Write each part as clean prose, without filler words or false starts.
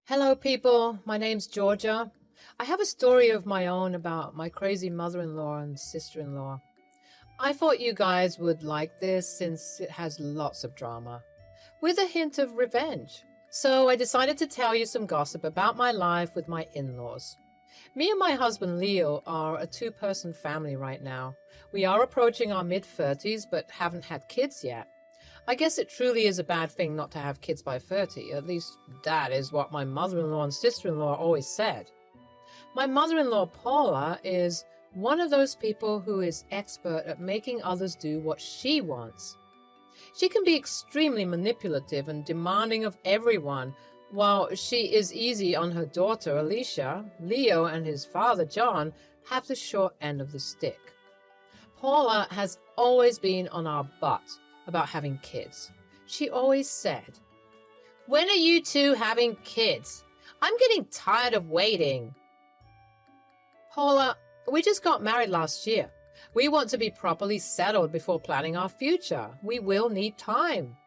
Hello, people. My name's Georgia. I have a story of my own about my crazy mother-in-law and sister-in-law. I thought you guys would like this since it has lots of drama, with a hint of revenge. So I decided to tell you some gossip about my life with my in-laws. Me and my husband Leo are a two-person family right now. We are approaching our mid-30s but haven't had kids yet. I guess it truly is a bad thing not to have kids by 30. At least that is what my mother-in-law and sister-in-law always said. My mother-in-law Paula is one of those people who is expert at making others do what she wants. She can be extremely manipulative and demanding of everyone. While she is easy on her daughter Alicia, Leo and his father John have the short end of the stick. Paula has always been on our butt about having kids. She always said, "When are you two having kids? I'm getting tired of waiting." Paula, we just got married last year. We want to be properly settled before planning our future. We will need time.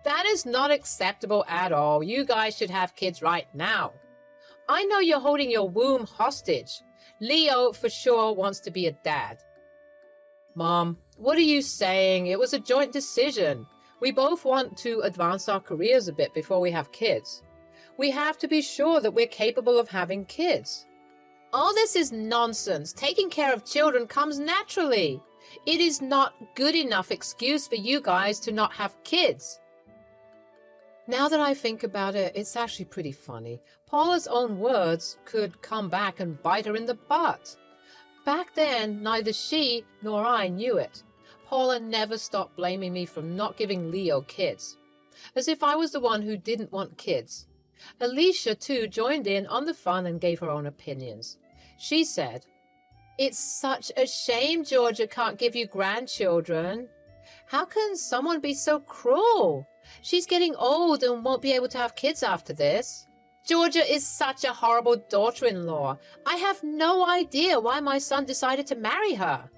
That is not acceptable at all. You guys should have kids right now. I know you're holding your womb hostage. Leo for sure wants to be a dad. Mom, what are you saying? It was a joint decision. We both want to advance our careers a bit before we have kids. We have to be sure that we're capable of having kids. All this is nonsense. Taking care of children comes naturally. It is not good enough excuse for you guys to not have kids. Now that I think about it, it's actually pretty funny. Paula's own words could come back and bite her in the butt. Back then, neither she nor I knew it. Paula never stopped blaming me for not giving Leo kids, as if I was the one who didn't want kids. Alicia, too, joined in on the fun and gave her own opinions. She said, "It's such a shame Georgia can't give you grandchildren. How can someone be so cruel? She's getting old and won't be able to have kids after this. Georgia is such a horrible daughter-in-law. I have no idea why my son decided to marry her.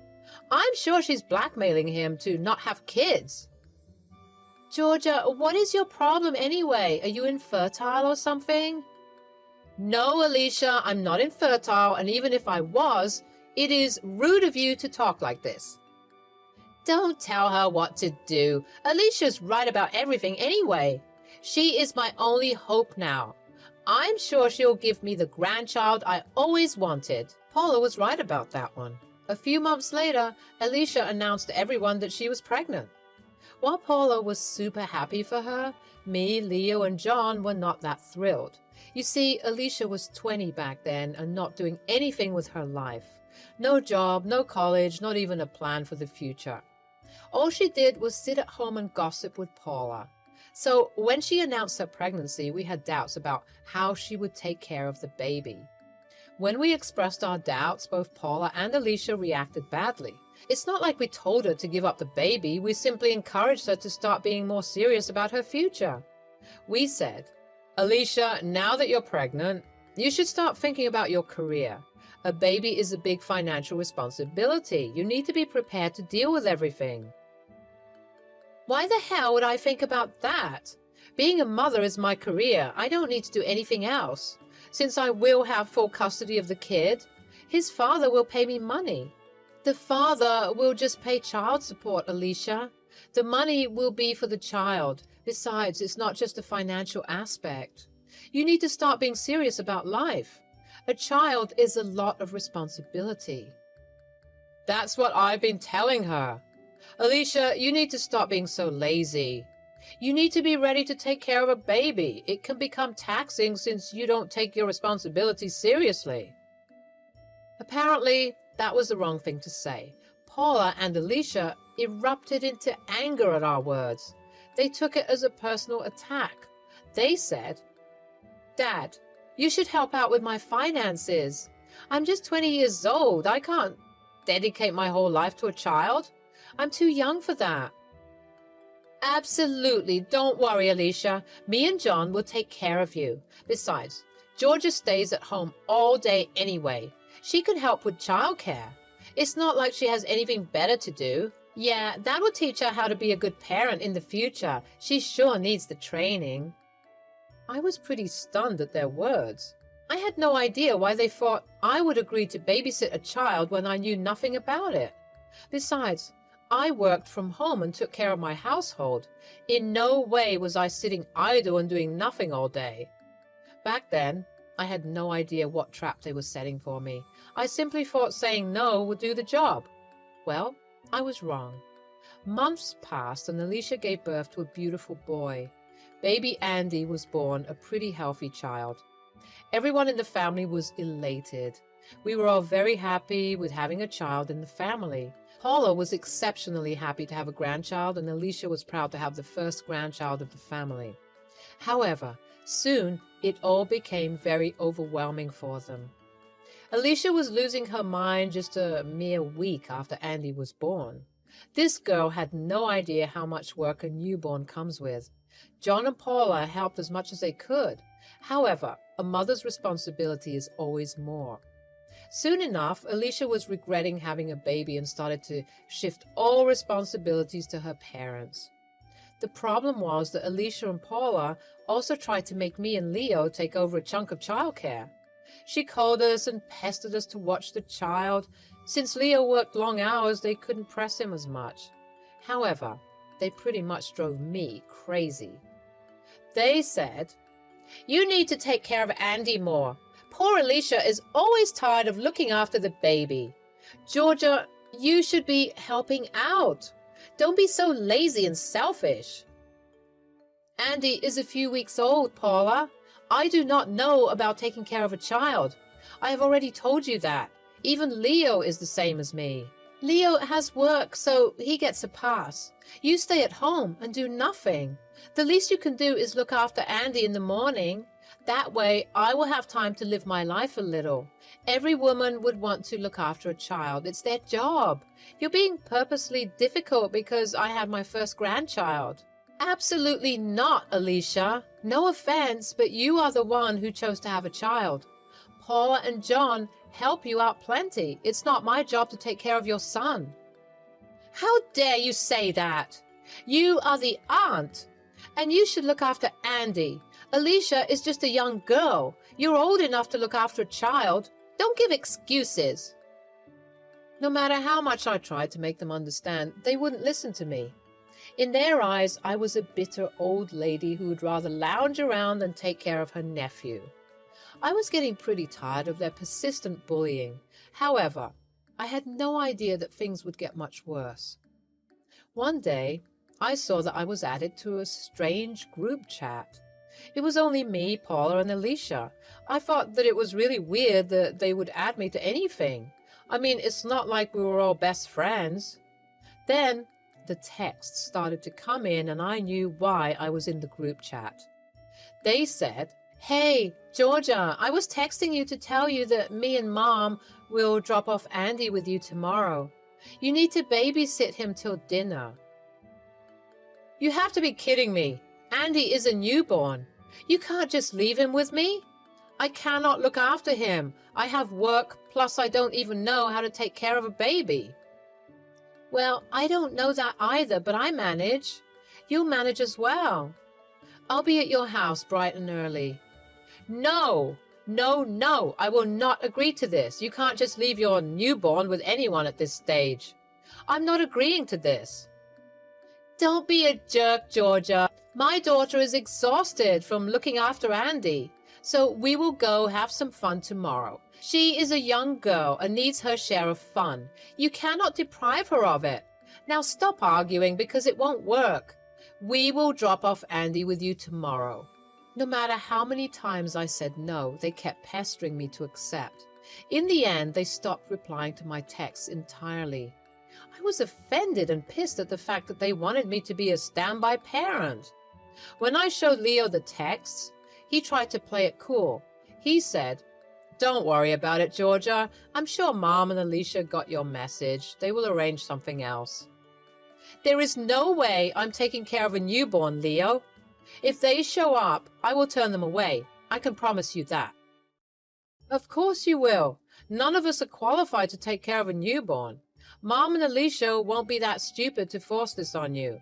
I'm sure she's blackmailing him to not have kids." Georgia, what is your problem anyway? Are you infertile or something? No, Alicia, I'm not infertile, and even if I was, it is rude of you to talk like this. Don't tell her what to do. Alicia's right about everything anyway. She is my only hope now. I'm sure she'll give me the grandchild I always wanted. Paula was right about that one. A few months later, Alicia announced to everyone that she was pregnant. While Paula was super happy for her, me, Leo, and John were not that thrilled. You see, Alicia was 20 back then and not doing anything with her life. No job, no college, not even a plan for the future. All she did was sit at home and gossip with Paula. So when she announced her pregnancy, we had doubts about how she would take care of the baby. When we expressed our doubts, both Paula and Alicia reacted badly. It's not like we told her to give up the baby. We simply encouraged her to start being more serious about her future. We said, "Alicia, now that you're pregnant, you should start thinking about your career. A baby is a big financial responsibility. You need to be prepared to deal with everything." Why the hell would I think about that? Being a mother is my career. I don't need to do anything else. Since I will have full custody of the kid, his father will pay me money. The father will just pay child support, Alicia. The money will be for the child. Besides, it's not just a financial aspect. You need to start being serious about life. A child is a lot of responsibility. That's what I've been telling her. Alicia, you need to stop being so lazy. You need to be ready to take care of a baby. It can become taxing since you don't take your responsibilities seriously. Apparently, that was the wrong thing to say. Paula and Alicia erupted into anger at our words. They took it as a personal attack. They said, "Dad, you should help out with my finances. I'm just 20 years old. I can't dedicate my whole life to a child. I'm too young for that." Absolutely. Don't worry, Alicia. Me and John will take care of you. Besides, Georgia stays at home all day anyway. She can help with childcare. It's not like she has anything better to do. Yeah, that will teach her how to be a good parent in the future. She sure needs the training. I was pretty stunned at their words. I had no idea why they thought I would agree to babysit a child when I knew nothing about it. Besides, I worked from home and took care of my household. In no way was I sitting idle and doing nothing all day. Back then, I had no idea what trap they were setting for me. I simply thought saying no would do the job. Well, I was wrong. Months passed and Alicia gave birth to a beautiful boy. Baby Andy was born, a pretty healthy child. Everyone in the family was elated. We were all very happy with having a child in the family. Paula was exceptionally happy to have a grandchild, and Alicia was proud to have the first grandchild of the family. However, soon it all became very overwhelming for them. Alicia was losing her mind just a mere week after Andy was born. This girl had no idea how much work a newborn comes with. John and Paula helped as much as they could. However, a mother's responsibility is always more. Soon enough, Alicia was regretting having a baby and started to shift all responsibilities to her parents. The problem was that Alicia and Paula also tried to make me and Leo take over a chunk of childcare. She called us and pestered us to watch the child. Since Leo worked long hours, they couldn't press him as much. However, they pretty much drove me crazy. They said, "You need to take care of Andy more. Poor Alicia is always tired of looking after the baby. Georgia, you should be helping out. Don't be so lazy and selfish." "Andy is a few weeks old, Paula. I do not know about taking care of a child. I have already told you that. Even Leo is the same as me. Leo has work, so he gets a pass. You stay at home and do nothing. The least you can do is look after Andy in the morning. That way, I will have time to live my life a little. Every woman would want to look after a child. It's their job. You're being purposely difficult because I had my first grandchild." "Absolutely not, Alicia. No offense, but you are the one who chose to have a child. Paula and John help you out plenty. It's not my job to take care of your son." "How dare you say that? You are the aunt, and you should look after Andy. Alicia is just a young girl. You're old enough to look after a child. Don't give excuses." No matter how much I tried to make them understand, they wouldn't listen to me. In their eyes, I was a bitter old lady who would rather lounge around than take care of her nephew. I was getting pretty tired of their persistent bullying. However, I had no idea that things would get much worse. One day, I saw that I was added to a strange group chat. It was only me, Paula, and Alicia. I thought that it was really weird that they would add me to anything. I mean, it's not like we were all best friends. Then, the texts started to come in, and I knew why I was in the group chat. They said, "Hey, Georgia, I was texting you to tell you that me and Mom will drop off Andy with you tomorrow. You need to babysit him till dinner." You have to be kidding me. Andy is a newborn. You can't just leave him with me. I cannot look after him. I have work, plus I don't even know how to take care of a baby. "Well, I don't know that either, but I manage. You'll manage as well. I'll be at your house bright and early." No, I will not agree to this. You can't just leave your newborn with anyone at this stage. I'm not agreeing to this. Don't be a jerk, Georgia. My daughter is exhausted from looking after Andy, so we will go have some fun tomorrow. She is a young girl and needs her share of fun. You cannot deprive her of it. Now stop arguing because it won't work. We will drop off Andy with you tomorrow. No matter how many times I said no, they kept pestering me to accept. In the end, they stopped replying to my texts entirely. I was offended and pissed at the fact that they wanted me to be a standby parent. When I showed Leo the texts, he tried to play it cool. He said, "Don't worry about it, Georgia. I'm sure Mom and Alicia got your message. They will arrange something else." There is no way I'm taking care of a newborn, Leo. If they show up, I will turn them away. I can promise you that. Of course you will. None of us are qualified to take care of a newborn. Mom and Alicia won't be that stupid to force this on you.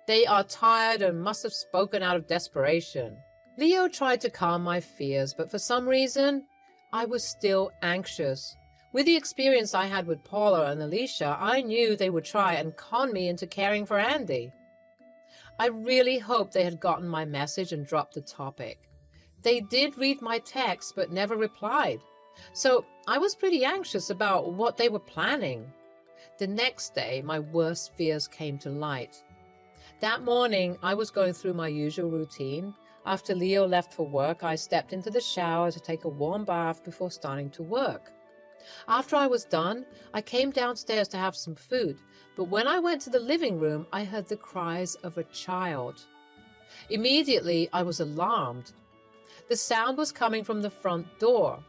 They are tired and must have spoken out of desperation. Leo tried to calm my fears, but for some reason, I was still anxious. With the experience I had with Paula and Alicia, I knew they would try and con me into caring for Andy. I really hoped they had gotten my message and dropped the topic. They did read my text, but never replied. So I was pretty anxious about what they were planning. The next day, my worst fears came to light. That morning, I was going through my usual routine. After Leo left for work, I stepped into the shower to take a warm bath before starting to work. After I was done, I came downstairs to have some food, but when I went to the living room, I heard the cries of a child. Immediately, I was alarmed. The sound was coming from the front door.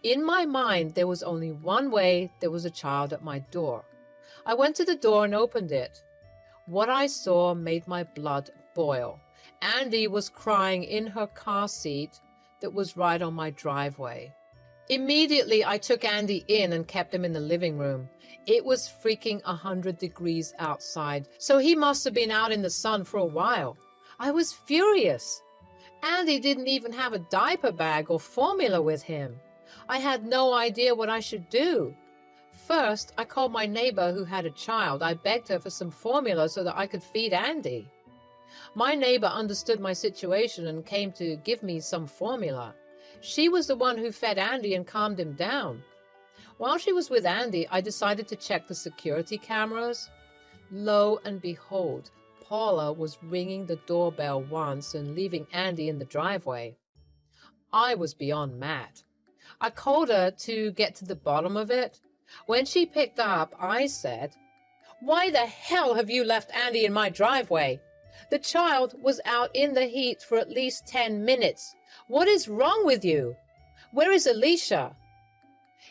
In my mind, there was only one way there was a child at my door. I went to the door and opened it. What I saw made my blood boil. Andy was crying in her car seat that was right on my driveway. Immediately, I took Andy in and kept him in the living room. It was freaking 100 degrees outside, so he must have been out in the sun for a while. I was furious. Andy didn't even have a diaper bag or formula with him. I had no idea what I should do. First, I called my neighbor who had a child. I begged her for some formula so that I could feed Andy. My neighbor understood my situation and came to give me some formula. She was the one who fed Andy and calmed him down. While she was with Andy, I decided to check the security cameras. Lo and behold, Paula was ringing the doorbell once and leaving Andy in the driveway. I was beyond mad. I called her to get to the bottom of it. When she picked up, I said, "Why the hell have you left Andy in my driveway? The child was out in the heat for at least 10 minutes. What is wrong with you? Where is Alicia?"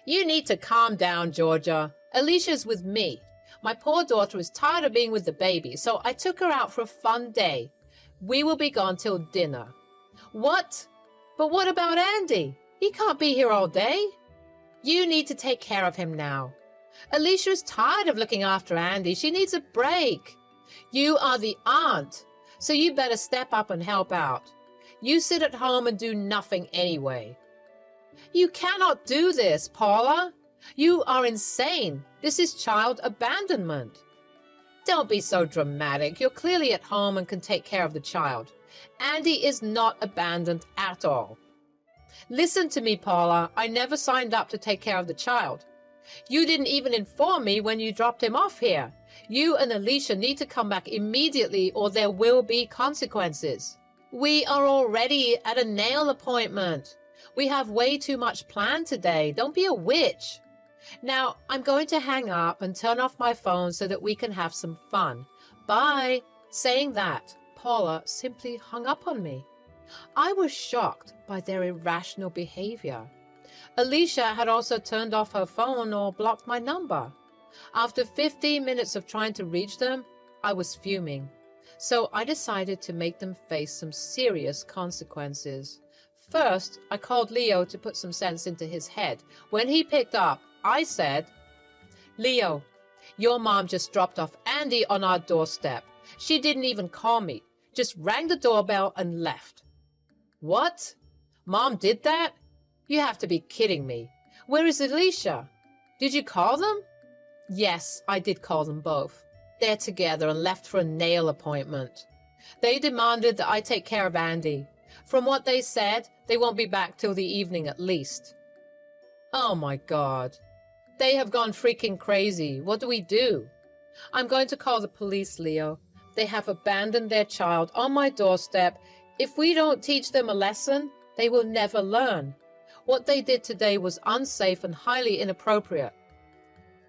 "You need to calm down, Georgia. Alicia's with me. My poor daughter is tired of being with the baby, so I took her out for a fun day. We will be gone till dinner." "What? But what about Andy? He can't be here all day." "You need to take care of him now. Alicia is tired of looking after Andy. She needs a break. You are the aunt, so you better step up and help out. You sit at home and do nothing anyway." "You cannot do this, Paula. You are insane. This is child abandonment." "Don't be so dramatic. You're clearly at home and can take care of the child. Andy is not abandoned at all." "Listen to me, Paula. I never signed up to take care of the child. You didn't even inform me when you dropped him off here. You and Alicia need to come back immediately or there will be consequences. We are already at a nail appointment. We have way too much planned today. Don't be a witch. Now, I'm going to hang up and turn off my phone so that we can have some fun. Bye." Saying that, Paula simply hung up on me. I was shocked by their irrational behavior. Alicia had also turned off her phone or blocked my number. After 15 minutes of trying to reach them, I was fuming. So I decided to make them face some serious consequences. First, I called Leo to put some sense into his head. When he picked up, I said, "Leo, your mom just dropped off Andy on our doorstep. She didn't even call me, just rang the doorbell and left." "What? Mom did that? You have to be kidding me. Where is Alicia? Did you call them?" "Yes, I did call them both. They're together and left for a nail appointment. They demanded that I take care of Andy. From what they said, they won't be back till the evening at least." Oh my God. They have gone freaking crazy. What do we do? "I'm going to call the police, Leo. They have abandoned their child on my doorstep. If we don't teach them a lesson, they will never learn. What they did today was unsafe and highly inappropriate."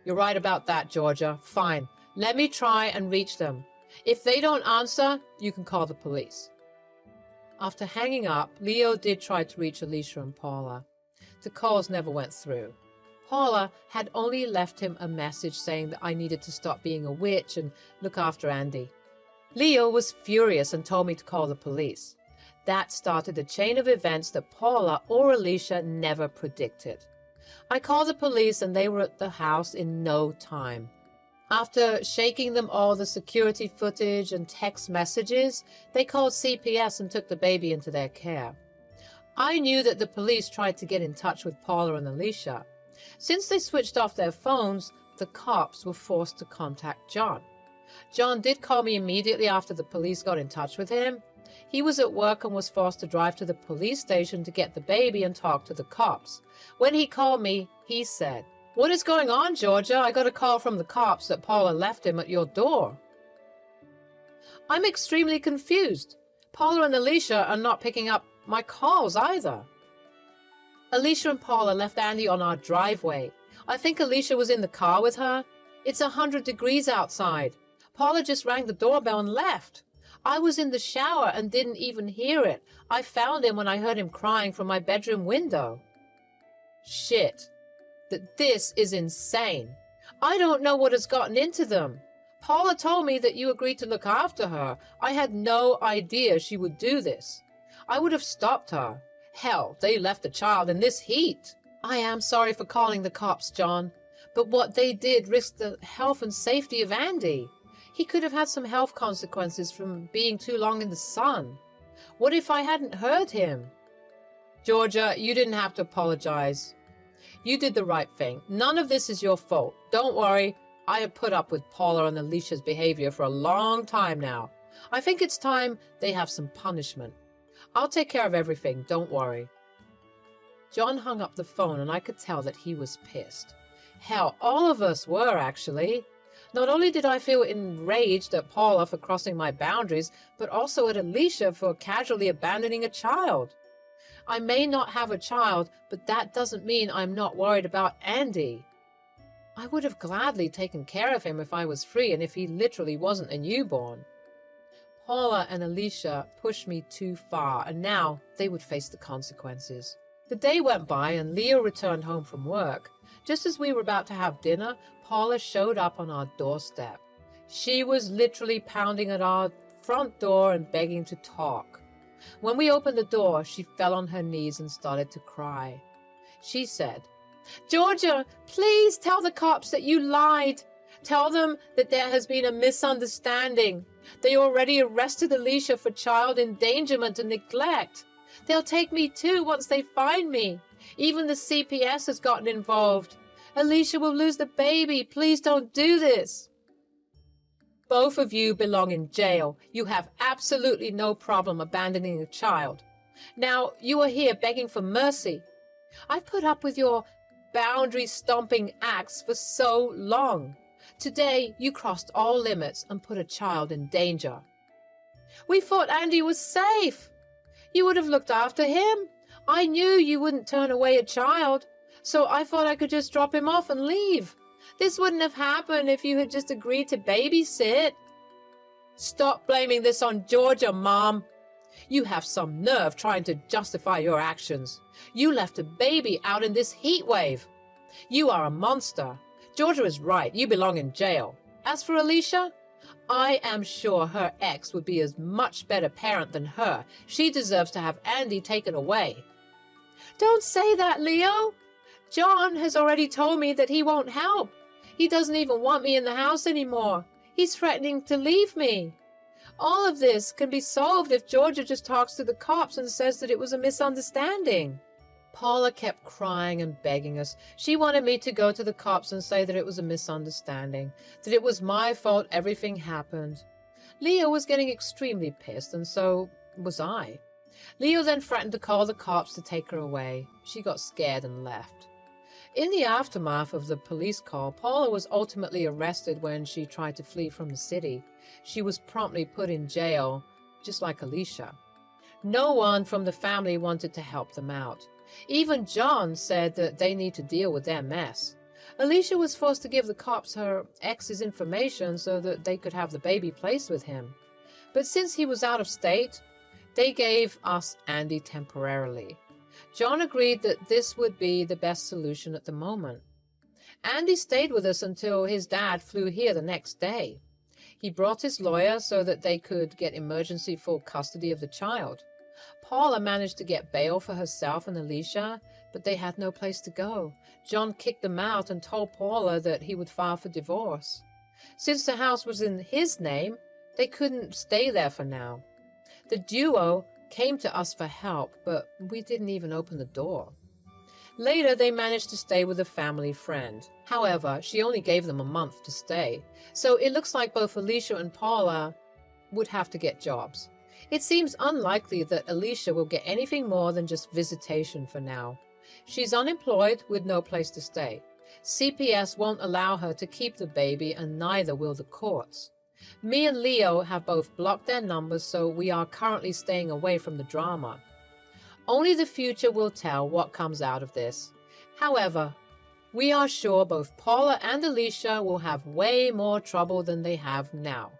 "You're right about that, Georgia. Fine. Let me try and reach them. If they don't answer, you can call the police." After hanging up, Leo did try to reach Alicia and Paula. The calls never went through. Paula had only left him a message saying that I needed to stop being a witch and look after Andy. Leo was furious and told me to call the police. That started a chain of events that Paula or Alicia never predicted. I called the police and they were at the house in no time. After shaking them all the security footage and text messages, they called CPS and took the baby into their care. I knew that the police tried to get in touch with Paula and Alicia. Since they switched off their phones, the cops were forced to contact John. John did call me immediately after the police got in touch with him. He was at work and was forced to drive to the police station to get the baby and talk to the cops. When he called me, he said, "What is going on, Georgia? I got a call from the cops that Paula left him at your door." I'm extremely confused. Paula and Alicia are not picking up my calls either. Alicia and Paula left Andy on our driveway. I think Alicia was in the car with her. It's 100 degrees outside. Paula just rang the doorbell and left. I was in the shower and didn't even hear it. I found him when I heard him crying from my bedroom window. Shit. This is insane. I don't know what has gotten into them. Paula told me that you agreed to look after her. I had no idea she would do this. I would have stopped her. Hell, they left the child in this heat. I am sorry for calling the cops, John, but what they did risked the health and safety of Andy. He could have had some health consequences from being too long in the sun. What if I hadn't heard him? Georgia, you didn't have to apologize. You did the right thing. None of this is your fault. Don't worry. I have put up with Paula and Alicia's behavior for a long time now. I think it's time they have some punishment. I'll take care of everything. Don't worry. John hung up the phone and I could tell that he was pissed. Hell, all of us were, actually. Not only did I feel enraged at Paula for crossing my boundaries, but also at Alicia for casually abandoning a child. I may not have a child, but that doesn't mean I'm not worried about Andy. I would have gladly taken care of him if I was free and if he literally wasn't a newborn. Paula and Alicia pushed me too far, and now they would face the consequences. The day went by and Leo returned home from work. Just as we were about to have dinner, Paula showed up on our doorstep. She was literally pounding at our front door and begging to talk. When we opened the door, she fell on her knees and started to cry. She said, "Georgia, please tell the cops that you lied. Tell them that there has been a misunderstanding. They already arrested Alicia for child endangerment and neglect. They'll take me too once they find me. Even the CPS has gotten involved. Alicia will lose the baby. Please don't do this." Both of you belong in jail. You have absolutely no problem abandoning a child. Now, you are here begging for mercy. I've put up with your boundary-stomping acts for so long. Today, you crossed all limits and put a child in danger. We thought Andy was safe. You would have looked after him. I knew you wouldn't turn away a child, so I thought I could just drop him off and leave. This wouldn't have happened if you had just agreed to babysit. Stop blaming this on Georgia, Mom. You have some nerve trying to justify your actions. You left a baby out in this heat wave. You are a monster. Georgia is right. You belong in jail. As for Alicia, I am sure her ex would be a much better parent than her. She deserves to have Andy taken away. Don't say that, Leo. John has already told me that he won't help. He doesn't even want me in the house anymore. He's threatening to leave me. All of this can be solved if Georgia just talks to the cops and says that it was a misunderstanding. Paula kept crying and begging us. She wanted me to go to the cops and say that it was a misunderstanding, that it was my fault everything happened. Leo was getting extremely pissed, and so was I. Leo then threatened to call the cops to take her away. She got scared and left. In the aftermath of the police call, Paula was ultimately arrested when she tried to flee from the city. She was promptly put in jail, just like Alicia. No one from the family wanted to help them out. Even John said that they need to deal with their mess. Alicia was forced to give the cops her ex's information so that they could have the baby placed with him. But since he was out of state, they gave us Andy temporarily. John agreed that this would be the best solution at the moment. Andy stayed with us until his dad flew here the next day. He brought his lawyer so that they could get emergency full custody of the child. Paula managed to get bail for herself and Alicia, but they had no place to go. John kicked them out and told Paula that he would file for divorce. Since the house was in his name, they couldn't stay there for now. The duo came to us for help, but we didn't even open the door. Later, they managed to stay with a family friend. However, she only gave them a month to stay, so it looks like both Alicia and Paula would have to get jobs. It seems unlikely that Alicia will get anything more than just visitation for now. She's unemployed with no place to stay. CPS won't allow her to keep the baby, and neither will the courts. Me and Leo have both blocked their numbers, so we are currently staying away from the drama. Only the future will tell what comes out of this. However, we are sure both Paula and Alicia will have way more trouble than they have now.